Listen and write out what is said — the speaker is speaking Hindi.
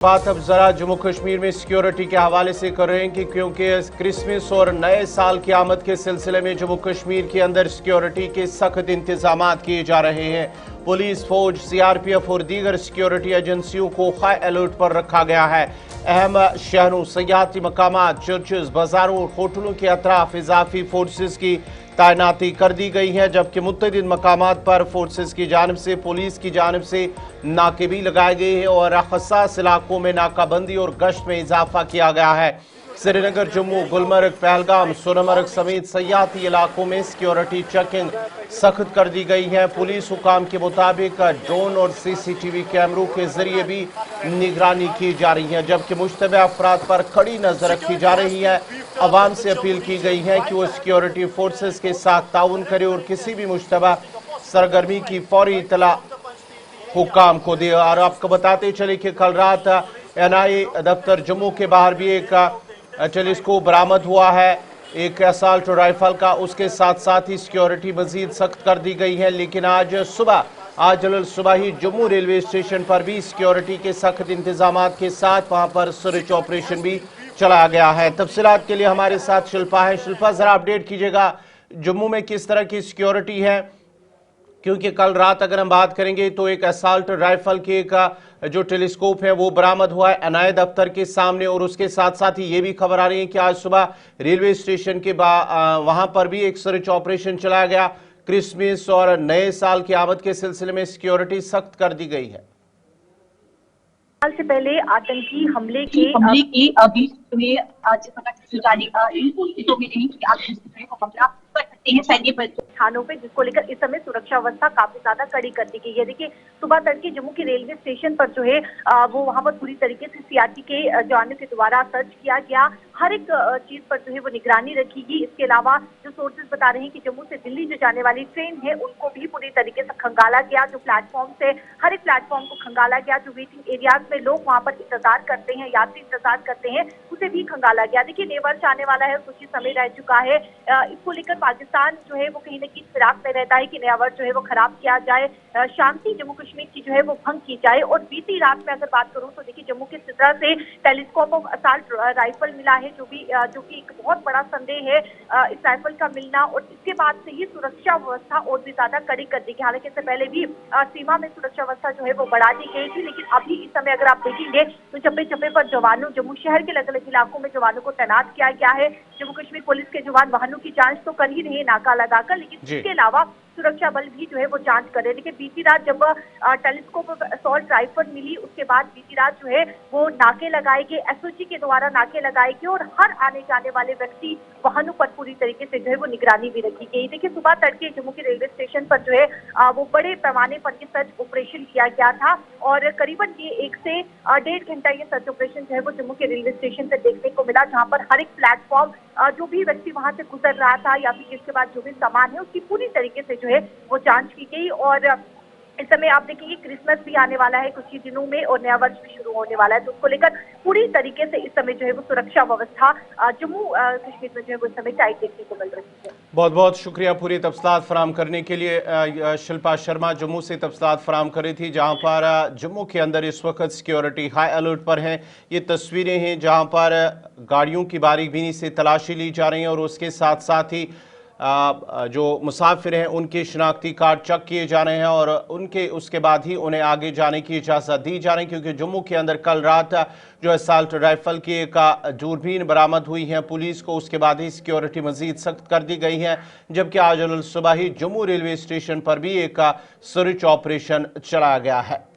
बात अब जरा जम्मू कश्मीर में सिक्योरिटी के हवाले से कर रहे हैं कि क्योंकि क्रिसमस और नए साल की आमद के सिलसिले में जम्मू कश्मीर के अंदर सिक्योरिटी के सख्त इंतजाम किए जा रहे हैं। पुलिस, फौज, सीआरपीएफ और दीगर सिक्योरिटी एजेंसियों को हाई अलर्ट पर रखा गया है। अहम शहरों, सयाहती मकामात, चर्चेज, बाजारों और होटलों के अतराफ इजाफी फोर्सेज की तैनाती कर दी गई है, जबकि मुतअद्दिद मकामात पर फोर्सेज की जानिब से, पुलिस की जानिब से नाके भी लगाए गए हैं और हसास इलाकों में नाकाबंदी और गश्त में इजाफा किया गया है। श्रीनगर, जम्मू, गुलमर्ग, पहलगाम, सोनमर्ग समेत सयाहती इलाकों में सिक्योरिटी चेकिंग सख्त कर दी गई है। पुलिस हुकाम के मुताबिक ड्रोन और सीसीटीवी कैमरों के जरिए भी निगरानी की जा रही है, जबकि मुश्तबे अफराद पर कड़ी नजर रखी जा रही है। अवाम से अपील की गई है कि वो सिक्योरिटी फोर्सेस के साथ ताउन करे और किसी भी मुश्तबा सरगर्मी की फौरी इतला हुकाम को दे। और आपको बताते चले कि कल रात एनआई दफ्तर जम्मू के बाहर भी एक टेलीस्कोप बरामद हुआ है, एक असॉल्ट राइफल का। उसके साथ साथ ही सिक्योरिटी मजीद सख्त कर दी गई है। लेकिन आज सुबह ही जम्मू रेलवे स्टेशन पर भी सिक्योरिटी के सख्त इंतजाम के साथ वहां पर सर्च ऑपरेशन भी चलाया गया है। तफसीलात के लिए हमारे साथ शिल्पा है। शिल्पा, जरा अपडेट कीजिएगा जम्मू में किस तरह की सिक्योरिटी है, क्योंकि कल रात अगर हम बात करेंगे तो एक असॉल्ट राइफल के एक जो टेलीस्कोप है वो बरामद हुआ है एनआई दफ्तर के सामने, और उसके साथ साथ ही ये भी खबर आ रही है कि आज सुबह रेलवे स्टेशन के वहां पर भी एक सर्च ऑपरेशन चलाया गया। क्रिसमस और नए साल की आमद के सिलसिले में सिक्योरिटी सख्त कर दी गई है। साल से पहले आतंकी हमले की अभी तुम्हें आज पता तो भी नहीं कि आप को हमला कर सकते हैं सैन्य स्थानों पे, जिसको लेकर इस समय सुरक्षा व्यवस्था काफी ज्यादा कड़ी कर दी गई है। देखिए, सुबह तड़के जम्मू के रेलवे स्टेशन पर जो है वो वहां पर पूरी तरीके से सीआरपी के जवानों के द्वारा सर्च किया गया। हर एक चीज पर जो है वो निगरानी रखीगी। इसके अलावा जो सोर्सेज बता रहे हैं कि जम्मू से दिल्ली जो जाने वाली ट्रेन है उनको भी पूरी तरीके से खंगाला गया। जो प्लेटफॉर्म से हर एक प्लेटफॉर्म को खंगाला गया। जो वेटिंग एरियाज में लोग वहां पर इंतजार करते हैं, यात्री इंतजार करते हैं, उसे भी खंगाला गया। देखिए, नए वर्ष आने वाला है, कुछ ही समय रह चुका है। इसको लेकर पाकिस्तान जो है वो कहीं न कहीं फिराक में रहता है कि नया वर्ष जो है वो खराब किया जाए, शांति जम्मू कश्मीर की जो है वो भंग की जाए। और बीती रात में अगर बात करूं तो देखिए, जम्मू के सिद्रा से टेलीस्कोप ऑफ असॉल्ट राइफल मिला है, जो कि एक बहुत बड़ा संदेह है इस राइफल का मिलना। और इसके बाद से ही सुरक्षा व्यवस्था और भी ज्यादा कड़ी कर दी गई। हालांकि इससे पहले भी सीमा में सुरक्षा व्यवस्था जो है वो बढ़ा दी गई थी, लेकिन अभी इस समय अगर आप देखेंगे तो चप्पे चप्पे पर जवानों, जम्मू शहर के अलग अलग इलाकों में जवानों को तैनात किया गया है। जम्मू कश्मीर पुलिस के जवान वाहनों की जांच तो कर ही रहे नाका लगाकर, लेकिन इसके अलावा सुरक्षा बल भी जो है वो जांच कर रहे हैं। देखिए, बीती रात जब टेलीस्कोप असॉल्ट राइफल मिली, उसके बाद बीती रात जो है वो नाके लगाए गए, एसओजी के द्वारा नाके लगाए गए और हर आने जाने वाले व्यक्ति वाहनों पर पूरी तरीके से जो है वो निगरानी भी रखी गई। देखिए, सुबह तड़के जम्मू के रेलवे स्टेशन पर जो है वो बड़े पैमाने पर ये सर्च ऑपरेशन किया गया था और करीबन ये 1 से 1.5 घंटा ये सर्च ऑपरेशन जो है वो जम्मू के रेलवे स्टेशन पर देखने को मिला, जहाँ पर हर एक प्लेटफॉर्म जो भी व्यक्ति वहां से गुजर रहा था या फिर जिसके बाद जो भी सामान है उसकी पूरी तरीके से जो है वो जांच की गई। और इस समय आप देखेंगे क्रिसमस भी आने वाला है कुछ ही दिनों में और नया वर्ष भी शुरू होने वाला है, तो उसको लेकर पूरी तरीके से इस समय जो है वो सुरक्षा व्यवस्था जम्मू कश्मीर में जो है वो इस समय टाइट देखने को मिल रही है। बहुत बहुत शुक्रिया पूरी तफसीलात फराम करने के लिए। शिल्पा शर्मा जम्मू से तफसीलात फराम करी थी, जहां पर जम्मू के अंदर इस वक्त सिक्योरिटी हाई अलर्ट पर है। ये तस्वीरें हैं जहां पर गाड़ियों की बारीबीनी से तलाशी ली जा रही है और उसके साथ साथ ही जो मुसाफिर हैं उनके शनाख्ती कार्ड चेक किए जा रहे हैं और उसके बाद ही उन्हें आगे जाने की इजाज़त दी जा रही है, क्योंकि जम्मू के अंदर कल रात जो असॉल्ट राइफल की एक दूरबीन बरामद हुई है पुलिस को, उसके बाद ही सिक्योरिटी मजीद सख्त कर दी गई है। जबकि आज सुबह ही जम्मू रेलवे स्टेशन पर भी एक सर्च ऑपरेशन चलाया गया है।